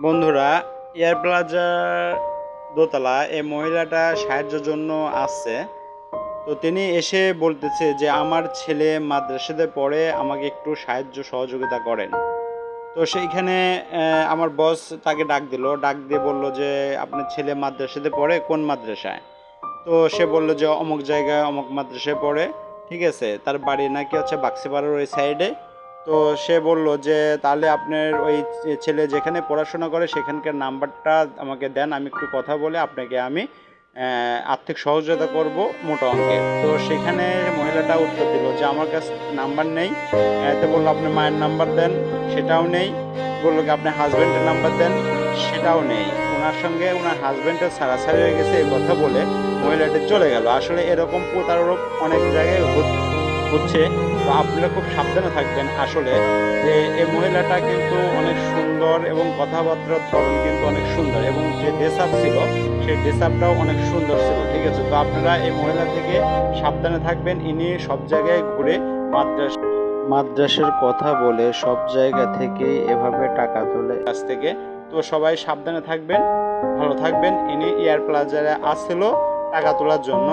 বন্ধুরা, এয়ার প্লাজার দোতলা এই মহিলাটা সাহায্যের জন্য আসছে। তো তিনি এসে বলতেছে যে আমার ছেলে মাদ্রাসাতে পড়ে, আমাকে একটু সাহায্য সহযোগিতা করেন। তো সেইখানে আমার বস তাকে ডাক দিয়ে বলল যে আপনার ছেলে মাদ্রাসাতে পড়ে, কোন মাদ্রাসায়? তো সে বলল যে অমুক জায়গায় অমুক মাদ্রাসায় পড়ে। ঠিক আছে, তার বাড়ি নাকি হচ্ছে বাক্সিপাড়ার ওই সাইডে। তো সে বলল যে তাহলে আপনার ওই ছেলে যেখানে পড়াশোনা করে সেখানকার নাম্বারটা আমাকে দেন, আমি একটু কথা বলে আপনাকে আমি আর্থিক সহযোগিতা করব মোটা অঙ্কের। তো সেখানে মহিলাটা উত্তর দিল যে আমার কাছে নাম্বার নেই। তো বললো আপনার মায়ের নাম্বার দেন, সেটাও নেই। বললো কি আপনার হাজব্যান্ডের নাম্বার দেন, সেটাও নেই। ওনার সঙ্গে ওনার হাজব্যান্ডের ছাড়াছাড়ি হয়ে গেছে এই কথা বলে মহিলাটি চলে গেল। আসলে এরকম প্রতারক অনেক জায়গায় হচ্ছে। তো আপনারা খুব সাবধানে থাকবেন। আসলে যে এই মহিলাটা কিন্তু অনেক সুন্দর এবং কথাবার্তার ধরন কিন্তু অনেক সুন্দর, এবং যে ড্রেস আপ ছিল সেই ড্রেস আপটাও অনেক সুন্দর ছিল। ঠিক আছে, তো আপনারা এই মহিলা থেকে সাবধানে থাকবেন। ইনি সব জায়গায় ঘুরে মাদ্রাসার কথা বলে সব জায়গা থেকে এভাবে টাকা তোলে কাছ থেকে। তো সবাই সাবধানে থাকবেন, ভালো থাকবেন। ইনি এয়ার প্লাজারে আসছিল টাকা তোলার জন্য।